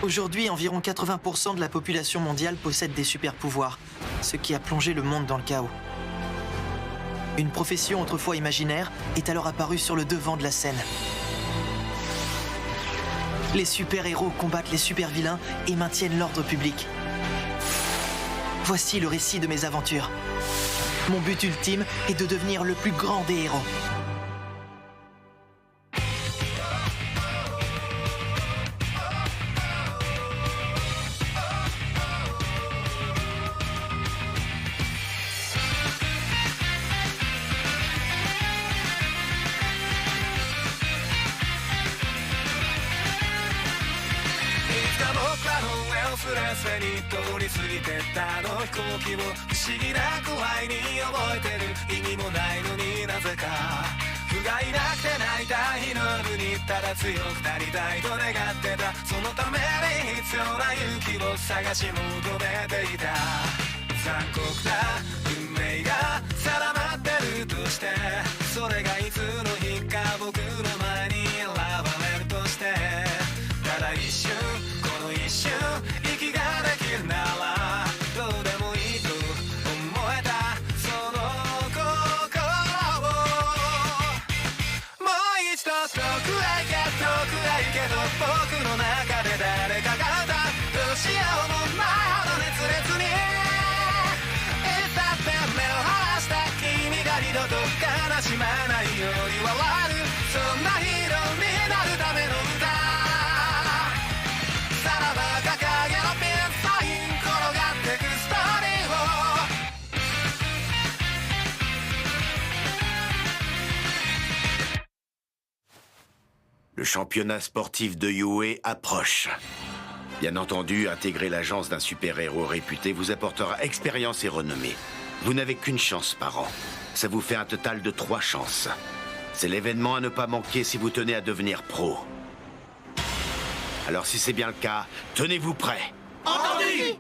Aujourd'hui, environ 80% de la population mondiale possède des super-pouvoirs, ce qui a plongé le monde dans le chaos. Une profession autrefois imaginaire est alors apparue sur le devant de la scène. Les super-héros combattent les super-vilains et maintiennent l'ordre public. Voici le récit de mes aventures. Mon but ultime est de devenir le plus grand des héros. Le championnat sportif de UA approche. Bien entendu, intégrer l'agence d'un super-héros réputé vous apportera expérience et renommée. Vous n'avez qu'une chance par an. Ça vous fait un total de 3 chances. C'est l'événement à ne pas manquer si vous tenez à devenir pro. Alors si c'est bien le cas, tenez-vous prêts. Entendu!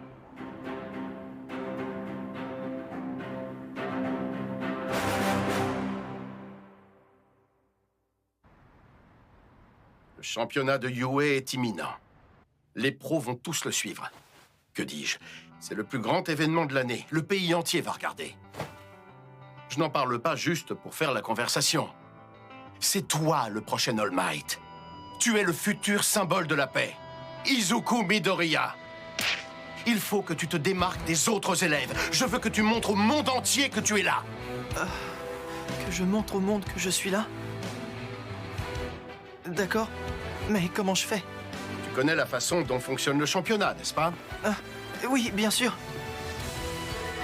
Le championnat de UA est imminent. Les pros vont tous le suivre. Que dis-je? C'est le plus grand événement de l'année. Le pays entier va regarder. Je n'en parle pas juste pour faire la conversation. C'est toi le prochain All Might. Tu es le futur symbole de la paix. Izuku Midoriya. Il faut que tu te démarques des autres élèves. Je veux que tu montres au monde entier que tu es là. Que je montre au monde que je suis là? D'accord, mais comment je fais? Tu connais la façon dont fonctionne le championnat, n'est-ce pas? Oui, bien sûr.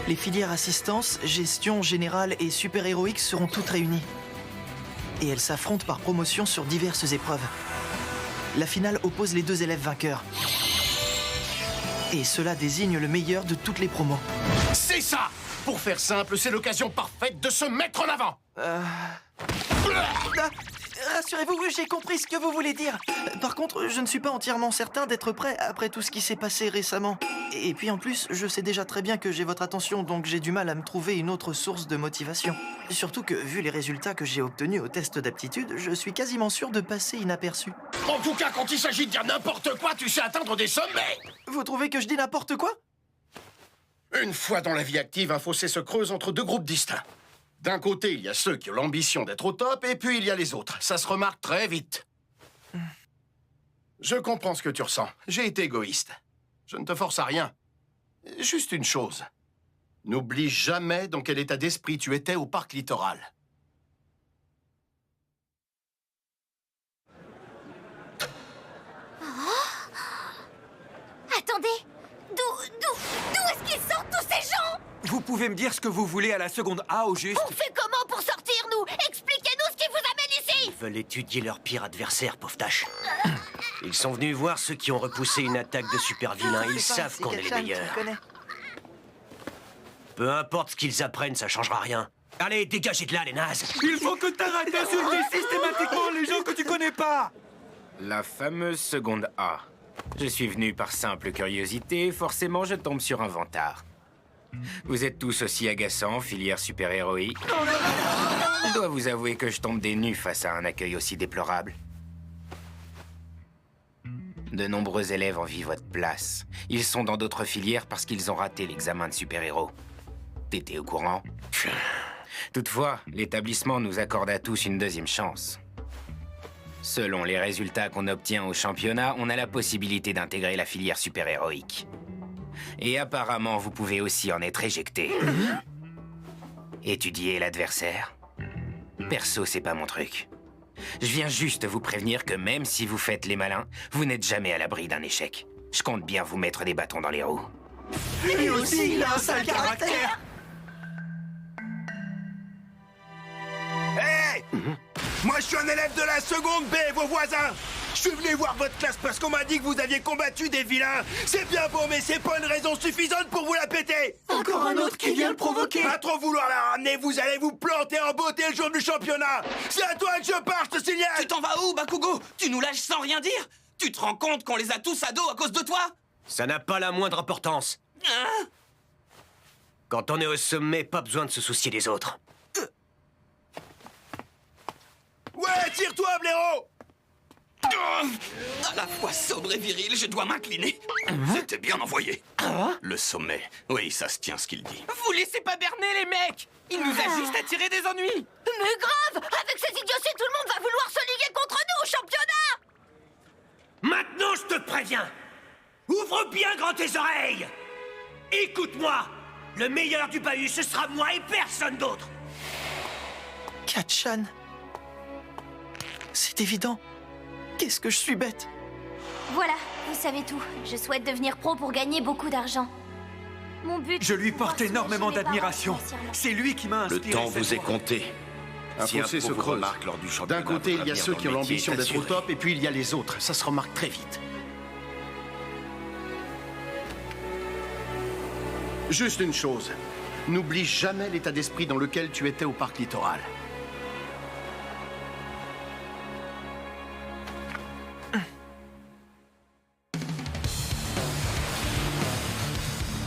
Les filières assistance, gestion générale et super-héroïque seront toutes réunies. Et elles s'affrontent par promotion sur diverses épreuves. La finale oppose les 2 élèves vainqueurs. Et cela désigne le meilleur de toutes les promos. C'est ça! Pour faire simple, c'est l'occasion parfaite de se mettre en avant! Rassurez-vous, j'ai compris ce que vous voulez dire. Par contre, je ne suis pas entièrement certain d'être prêt après tout ce qui s'est passé récemment. Et puis en plus, je sais déjà très bien que j'ai votre attention, donc j'ai du mal à me trouver une autre source de motivation. Surtout que, vu les résultats que j'ai obtenus au test d'aptitude, je suis quasiment sûr de passer inaperçu. En tout cas, quand il s'agit de dire n'importe quoi, tu sais atteindre des sommets! Vous trouvez que je dis n'importe quoi? Une fois dans la vie active, un fossé se creuse entre 2 groupes distincts. D'un côté, il y a ceux qui ont l'ambition d'être au top, et puis il y a les autres. Ça se remarque très vite. Je comprends ce que tu ressens. J'ai été égoïste. Je ne te force à rien. Juste une chose. N'oublie jamais dans quel état d'esprit tu étais au parc littoral. Attendez! D'où est-ce qu'ils sortent tous ces gens? Vous pouvez me dire ce que vous voulez à la seconde A au juste? On fait comment pour sortir, nous? Expliquez-nous ce qui vous amène ici! Ils veulent étudier leur pire adversaire, pauvre tâche. Ils sont venus voir ceux qui ont repoussé une attaque de super vilains. Ils savent qu'on est les meilleurs. Peu importe ce qu'ils apprennent, ça changera rien. Allez, dégagez de là, les nazes! Il faut que t'arrêtes d'insulter systématiquement les gens que tu connais pas! La fameuse seconde A. Je suis venu par simple curiosité, forcément je tombe sur un vantard. Vous êtes tous aussi agaçants, filière super-héroïque. Je dois vous avouer que je tombe des nues face à un accueil aussi déplorable. De nombreux élèves envient votre place. Ils sont dans d'autres filières parce qu'ils ont raté l'examen de super-héros. T'étais au courant? Toutefois, l'établissement nous accorde à tous une deuxième chance. Selon les résultats qu'on obtient au championnat, on a la possibilité d'intégrer la filière super-héroïque. Et apparemment, vous pouvez aussi en être éjecté. Étudier l'adversaire? Perso, c'est pas mon truc. Je viens juste vous prévenir que même si vous faites les malins, vous n'êtes jamais à l'abri d'un échec. Je compte bien vous mettre des bâtons dans les roues. Lui aussi, il a un sale caractère. Hé Moi, je suis un élève de la seconde B, vos voisins. Je suis venu voir votre classe parce qu'on m'a dit que vous aviez combattu des vilains. C'est bien beau, mais c'est pas une raison suffisante pour vous la péter. Encore un autre qui vient le provoquer. À trop vouloir la ramener, vous allez vous planter en beauté le jour du championnat. C'est à toi que je pars, je te signale. Tu t'en vas où, Bakugo? Tu nous lâches sans rien dire? Tu te rends compte qu'on les a tous à dos à cause de toi? Ça n'a pas la moindre importance. Hein? Quand on est au sommet, pas besoin de se soucier des autres. Ouais, tire-toi, blaireau. À la fois sobre et viril, je dois m'incliner. C'était bien envoyé. Le sommet. Oui, ça se tient ce qu'il dit. Vous laissez pas berner, les mecs. Il nous a juste attiré des ennuis. Mais grave! Avec ces idioties, tout le monde va vouloir se liguer contre nous au championnat! Maintenant, je te préviens. Ouvre bien grand tes oreilles. Écoute-moi. Le meilleur du bahut, ce sera moi et personne d'autre. Katchan. C'est évident. Qu'est-ce que je suis bête. Voilà, vous savez tout. Je souhaite devenir pro pour gagner beaucoup d'argent. Mon but... Je lui c'est de porte pouvoir énormément soulager mes d'admiration. parents financièrement. C'est lui qui m'a Le inspiré. temps cette vous est voie. compté. Un Si fossé pro se vous creuse. remarque lors du championnat, D'un côté, il y a votre ceux avenir qui ont dans le métier l'ambition est d'être au assuré. top, et puis il y a les autres. Ça se remarque très vite. Juste une chose. N'oublie jamais l'état d'esprit dans lequel tu étais au parc littoral.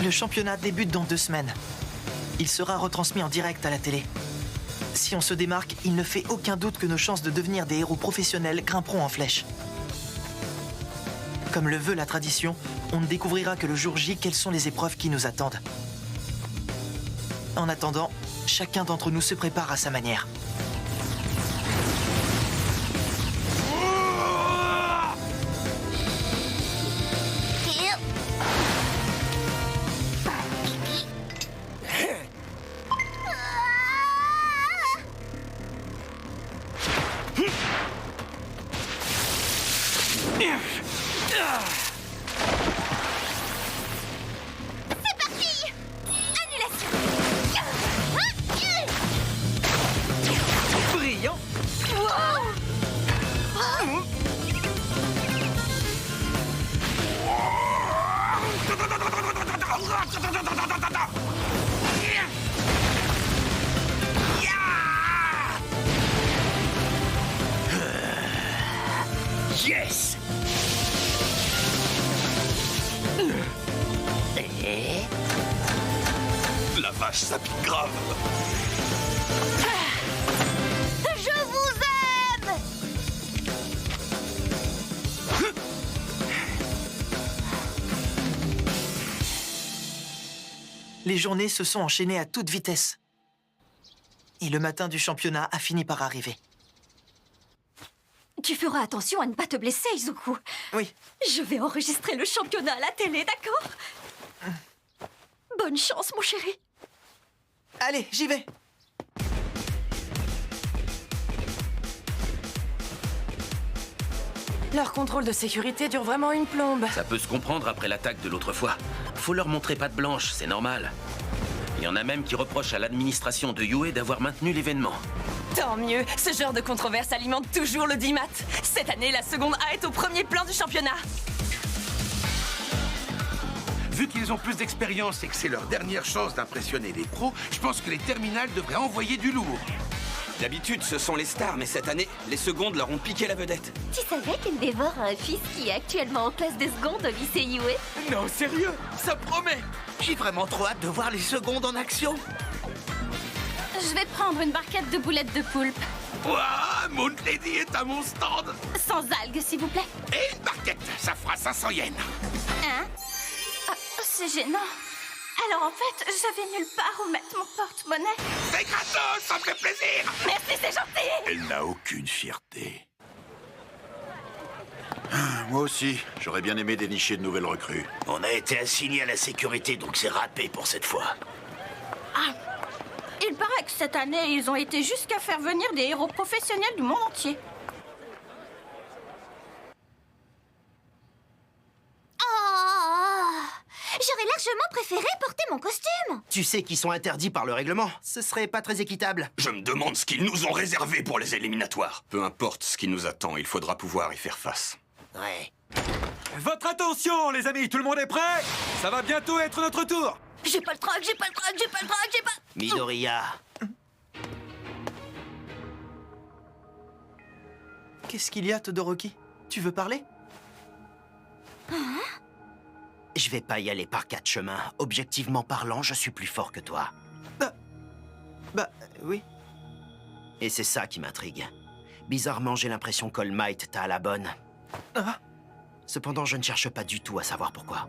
Le championnat débute dans 2 semaines. Il sera retransmis en direct à la télé. Si on se démarque, il ne fait aucun doute que nos chances de devenir des héros professionnels grimperont en flèche. Comme le veut la tradition, on ne découvrira que le jour J quelles sont les épreuves qui nous attendent. En attendant, chacun d'entre nous se prépare à sa manière. C'est parti! Annulation! Brillant! Yes. La vache, ça pique grave. Je vous aime! Les journées se sont enchaînées à toute vitesse. Et le matin du championnat a fini par arriver. Tu feras attention à ne pas te blesser, Izuku. Oui, Je vais enregistrer le championnat à la télé, d'accord? Bonne chance, mon chéri. allez, j'y vais. Leur contrôle de sécurité dure vraiment une plombe. Ça peut se comprendre après l'attaque de l'autre fois. Faut leur montrer patte blanche, c'est normal. Il y en a même qui reprochent à l'administration de UA d'avoir maintenu l'événement. Tant mieux, ce genre de controverse alimente toujours le DIMAT. Cette année, la seconde A est au premier plan du championnat. Vu qu'ils ont plus d'expérience et que c'est leur dernière chance d'impressionner les pros, je pense que les terminales devraient envoyer du lourd. D'habitude, ce sont les stars, mais cette année, les secondes leur ont piqué la vedette. Tu savais qu'Endeavor a un fils qui est actuellement en classe de seconde au lycée Yue? Non, sérieux, ça promet. J'ai vraiment trop hâte de voir les secondes en action. Je vais prendre une barquette de boulettes de poulpe. Ouah, Moon Lady est à mon stand. Sans algues, s'il vous plaît. Et une barquette, ça fera 500 yens. Hein? Ah, c'est gênant. Alors en fait, j'avais nulle part où mettre mon porte-monnaie. C'est gratos, ça me fait plaisir. Merci, c'est gentil. Elle n'a aucune fierté. Moi aussi, j'aurais bien aimé dénicher de nouvelles recrues. On a été assigné à la sécurité, donc c'est râpé pour cette fois. Il paraît que cette année, ils ont été jusqu'à faire venir des héros professionnels du monde entier. Oh, j'aurais largement préféré porter mon costume. Tu sais qu'ils sont interdits par le règlement. Ce serait pas très équitable. Je me demande ce qu'ils nous ont réservé pour les éliminatoires. Peu importe ce qui nous attend, il faudra pouvoir y faire face. Ouais. Votre attention, les amis, tout le monde est prêt? Ça va bientôt être notre tour. J'ai pas le trac, j'ai pas le trac, j'ai pas le trac, j'ai pas... Midoriya. Qu'est-ce qu'il y a, Todoroki? Tu veux parler? Je vais pas y aller par 4 chemins. Objectivement parlant, je suis plus fort que toi. Oui. Et c'est ça qui m'intrigue. Bizarrement, j'ai l'impression qu'All Might t'a à la bonne. Cependant, je ne cherche pas du tout à savoir pourquoi.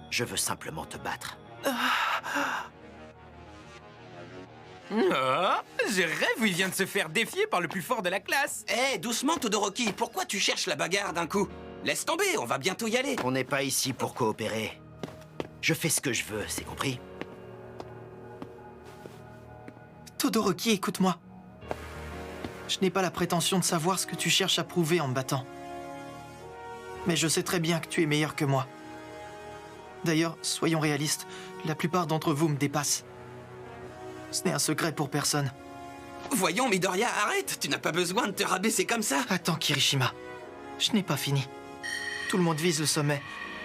Je veux simplement te battre. Je rêve où il vient de se faire défier par le plus fort de la classe. Doucement, Todoroki. Pourquoi tu cherches la bagarre d'un coup? Laisse tomber, on va bientôt y aller. On n'est pas ici pour coopérer. Je fais ce que je veux, c'est compris? Todoroki, écoute-moi. Je n'ai pas la prétention de savoir ce que tu cherches à prouver en me battant. Mais je sais très bien que tu es meilleur que moi. D'ailleurs, soyons réalistes, la plupart d'entre vous me dépassent. Ce n'est un secret pour personne. Voyons, Midoriya, arrête. Tu n'as pas besoin de te rabaisser comme ça. Attends, Kirishima. Je n'ai pas fini. Tout le monde vise le sommet.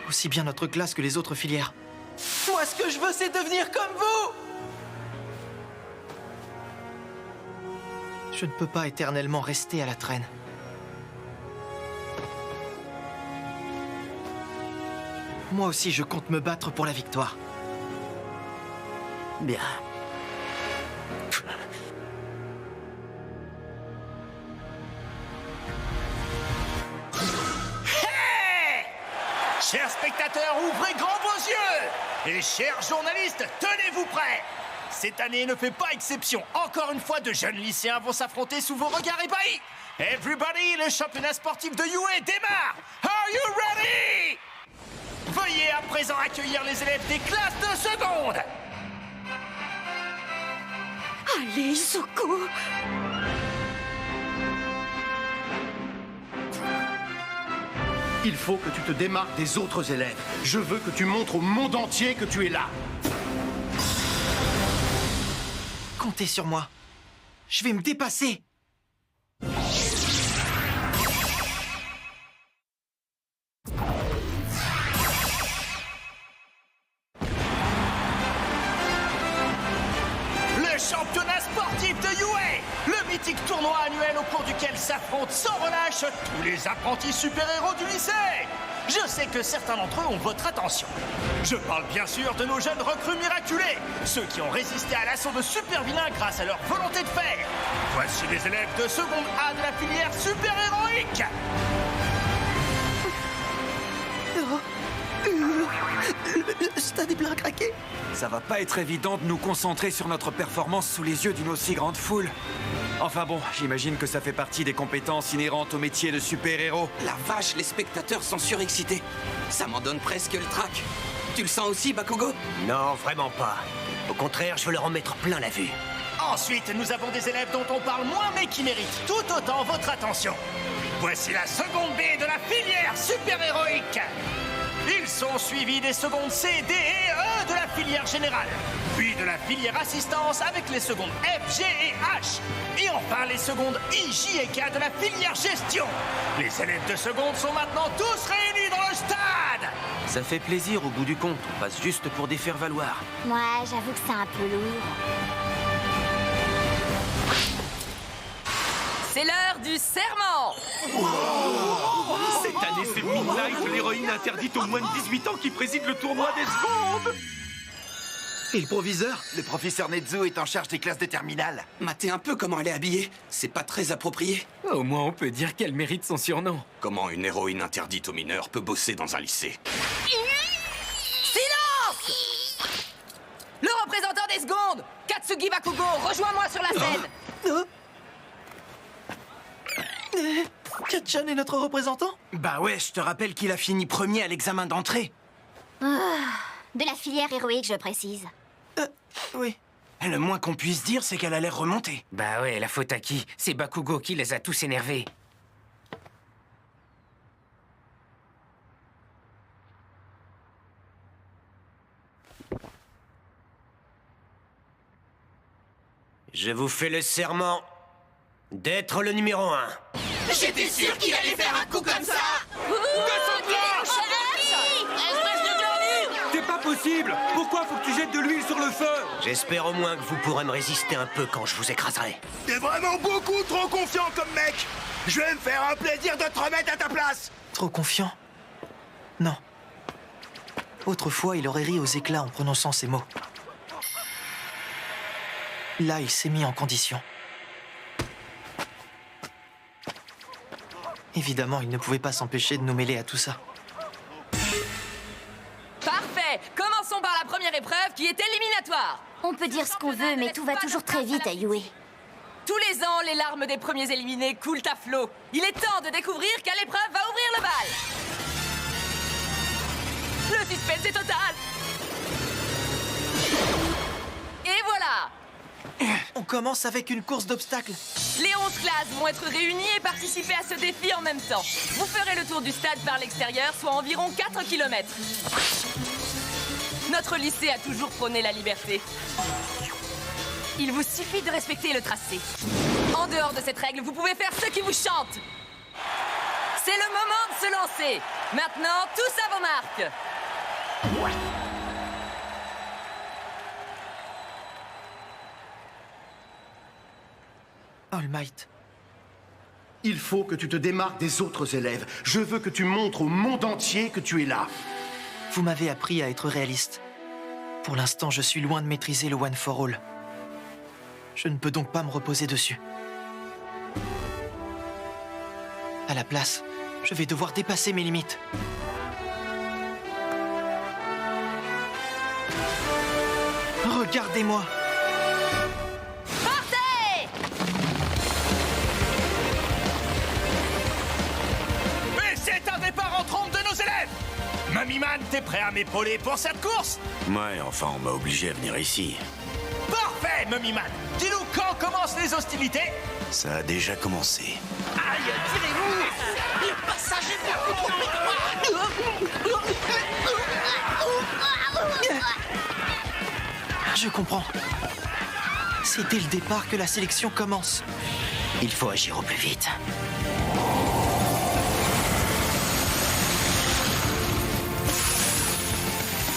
Aussi bien notre classe que les autres filières. Moi, ce que je veux, c'est devenir comme vous! Je ne peux pas éternellement rester à la traîne. Moi aussi, je compte me battre pour la victoire. Bien. Chers spectateurs, ouvrez grand vos yeux! Et chers journalistes, tenez-vous prêts! Cette année ne fait pas exception. Encore une fois, de jeunes lycéens vont s'affronter sous vos regards ébahis. Everybody, le championnat sportif de UA démarre! Are you ready? Veuillez à présent accueillir les élèves des classes de seconde. Allez, Zuko! Il faut que tu te démarques des autres élèves. Je veux que tu montres au monde entier que tu es là. Comptez sur moi. Je vais me dépasser. Le championnat sportif de UA, le mythique tournoi annuel au cours duquel s'affrontent sans relâche tous les apprentis super-héros du lycée. Je sais que certains d'entre eux ont votre attention. Je parle bien sûr de nos jeunes recrues miraculés, ceux qui ont résisté à l'assaut de super-vilains grâce à leur volonté de faire. Voici les élèves de seconde A de la filière super-héroïque. Le stade est plein craqué. Ça va pas être évident de nous concentrer sur notre performance sous les yeux d'une aussi grande foule. Enfin bon, j'imagine que ça fait partie des compétences inhérentes au métier de super-héros. La vache, les spectateurs sont surexcités. Ça m'en donne presque le trac. Tu le sens aussi, Bakugo? Non, vraiment pas. Au contraire, je veux leur en mettre plein la vue. Ensuite, nous avons des élèves dont on parle moins mais qui méritent tout autant votre attention. Voici la seconde B de la filière super-héroïque. Ils sont suivis des secondes C, D et E de la filière générale, puis de la filière assistance avec les secondes F, G et H, et enfin les secondes I, J et K de la filière gestion. Les élèves de seconde sont maintenant tous réunis dans le stade. Ça fait plaisir au bout du compte, on passe juste pour des faire-valoir. Moi, j'avoue que c'est un peu lourd. C'est l'heure du serment. Cette année, c'est Midnight, l'héroïne interdite aux moins de 18 ans qui préside le tournoi des secondes. Et le proviseur? Le professeur Nezu est en charge des classes de terminale. Matez un peu comment elle est habillée. C'est pas très approprié. Au moins, on peut dire qu'elle mérite son surnom. Comment une héroïne interdite aux mineurs peut bosser dans un lycée? Silence! Le représentant des secondes, Katsugi Bakugo, rejoins-moi sur la scène. Katchan est notre représentant? Bah ouais, je te rappelle qu'il a fini premier à l'examen d'entrée. De la filière héroïque, je précise. Oui. Le moins qu'on puisse dire, c'est qu'elle a l'air remontée. Bah ouais, la faute à qui? C'est Bakugo qui les a tous énervés. Je vous fais le serment d'être le numéro 1. J'étais sûr qu'il allait faire un coup comme ça. C'est pas possible! Pourquoi faut que tu jettes de l'huile sur le feu? J'espère au moins que vous pourrez me résister un peu quand je vous écraserai. T'es vraiment beaucoup trop confiant comme mec! Je vais me faire un plaisir de te remettre à ta place! Trop confiant? Non. Autrefois, il aurait ri aux éclats en prononçant ces mots. Là, il s'est mis en condition. Évidemment, il ne pouvait pas s'empêcher de nous mêler à tout ça. Parfait. Commençons par la première épreuve qui est éliminatoire. On peut dire ce qu'on veut, mais tout va toujours très vite à Yue. Tous les ans, les larmes des premiers éliminés coulent à flot. Il est temps de découvrir quelle épreuve va ouvrir le bal. Le suspense est total. Et voilà. On commence avec une course d'obstacles. Les 11 classes vont être réunies et participer à ce défi en même temps. Vous ferez le tour du stade par l'extérieur, soit environ 4 km. Notre lycée a toujours prôné la liberté. Il vous suffit de respecter le tracé. En dehors de cette règle, vous pouvez faire ce qui vous chante. C'est le moment de se lancer. Maintenant, tous à vos marques. All Might. Il faut que tu te démarques des autres élèves. Je veux que tu montres au monde entier que tu es là. Vous m'avez appris à être réaliste. Pour l'instant, je suis loin de maîtriser le One for All. Je ne peux donc pas me reposer dessus. À la place, je vais devoir dépasser mes limites. Regardez-moi! Partez! Et c'est un départ en trompe de nos élèves! Mamiman, t'es prêt à m'épauler pour cette course? Ouais, enfin, on m'a obligé à venir ici. Parfait, Mamiman! Dis-nous quand commencent les hostilités? Ça a déjà commencé. Aïe, tirez-vous! Le passage est beaucoup trop Je comprends. C'est dès le départ que la sélection commence. Il faut agir au plus vite.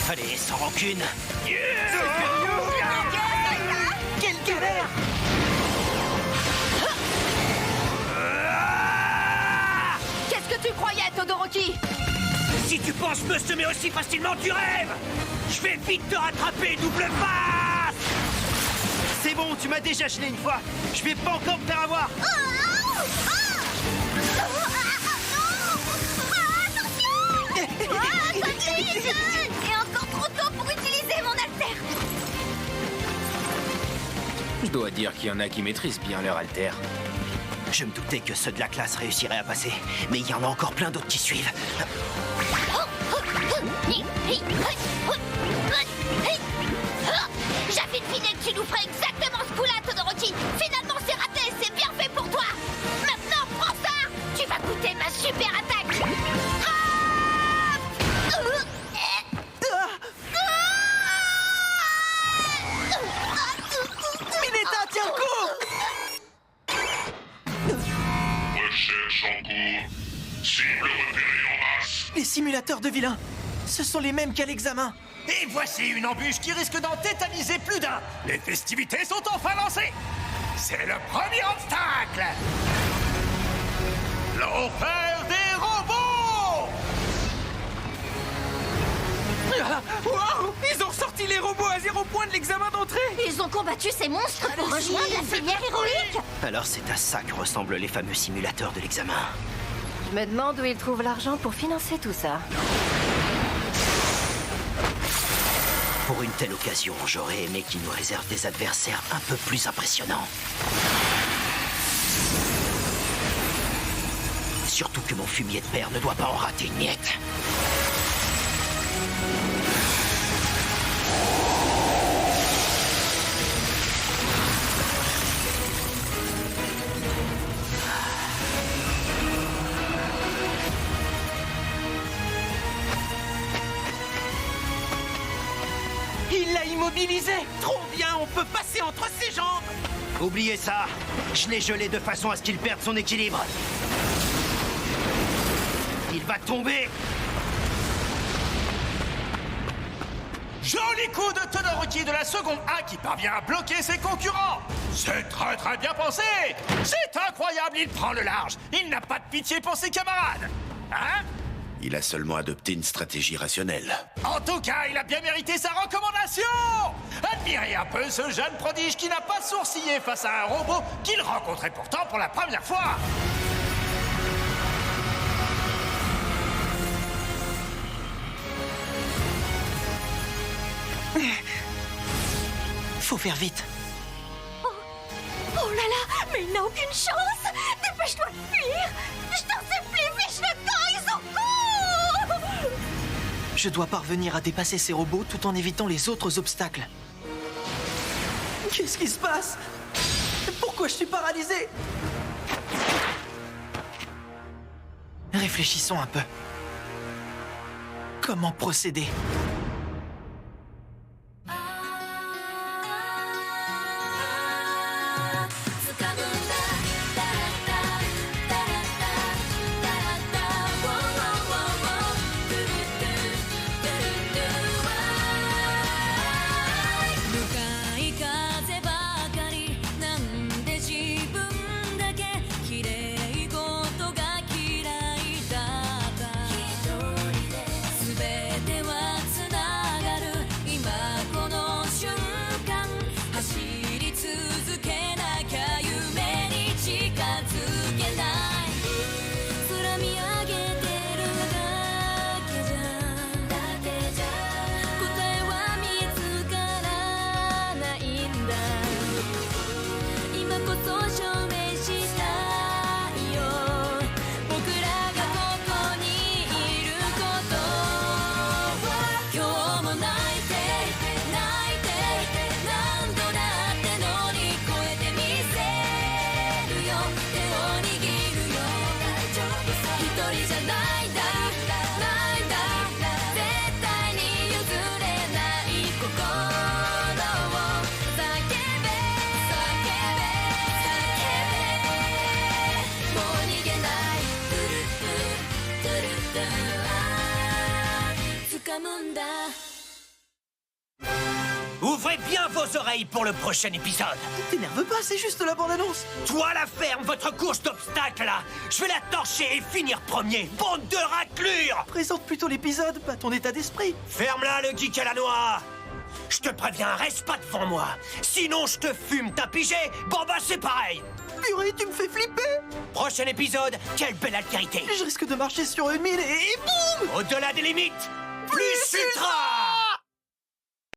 Allez, sans rancune. Quelle galère! Qu'est-ce que tu croyais, Todoroki? Si tu penses me semer aussi facilement, tu rêves! Je vais vite te rattraper, double face! C'est bon, tu m'as déjà gelé une fois. Je vais pas encore me faire avoir. Et encore trop tôt pour utiliser mon alter. Je dois dire qu'il y en a qui maîtrisent bien leur alter. Je me doutais que ceux de la classe réussiraient à passer, mais il y en a encore plein d'autres qui suivent. J'avais deviné que tu nous ferais exactement ce coup-là, Todoroki. Finalement, c'est raté, c'est bien fait pour toi. Maintenant, prends ça. Tu vas goûter ma super attaque. Mineta, tiens le coup! Recherche en cours. Cible repérée en masse. Les simulateurs de vilains. Ce sont les mêmes qu'à l'examen. Et voici une embûche qui risque d'en tétaniser plus d'un. Les festivités sont enfin lancées. C'est le premier obstacle. L'enfer des robots. Wow! Ils ont ressorti les robots à 0 point de l'examen d'entrée. Ils ont combattu ces monstres pour rejoindre la filière héroïque. Alors c'est à ça que ressemblent les fameux simulateurs de l'examen. Je me demande où ils trouvent l'argent pour financer tout ça. Pour une telle occasion, j'aurais aimé qu'ils nous réservent des adversaires un peu plus impressionnants. Surtout que mon fumier de père ne doit pas en rater une miette. Il l'a immobilisé. Trop bien, on peut passer entre ses jambes. Oubliez ça. Je l'ai gelé de façon à ce qu'il perde son équilibre. Il va tomber. Joli coup de Todoroki de la seconde A qui parvient à bloquer ses concurrents. C'est très très bien pensé. C'est incroyable, il prend le large. Il n'a pas de pitié pour ses camarades. Hein? Il a seulement adopté une stratégie rationnelle. En tout cas, il a bien mérité sa recommandation. Admirez un peu ce jeune prodige qui n'a pas sourcillé face à un robot qu'il rencontrait pourtant pour la première fois. Faut faire vite. Oh là là, mais il n'a aucune chance. Dépêche-toi de fuir. Je t'en supplie, fiche le camp, ils sont courts. Je dois parvenir à dépasser ces robots tout en évitant les autres obstacles. Qu'est-ce qui se passe? Pourquoi je suis paralysé? Réfléchissons un peu. Comment procéder? Ouvrez bien vos oreilles pour le prochain épisode. T'énerve pas, c'est juste la bande-annonce. Toi, la ferme, votre course d'obstacles, là. Je vais la torcher et finir premier. Bande de raclures. Présente plutôt l'épisode, pas ton état d'esprit. Ferme-la, le geek à la noix. Je te préviens, reste pas devant moi. Sinon, je te fume, t'as pigé? Bon bah, c'est pareil. Purée, tu me fais flipper. Prochain épisode, quelle belle altérité. Je risque de marcher sur une mine et boum! Au-delà des limites, plus ultra.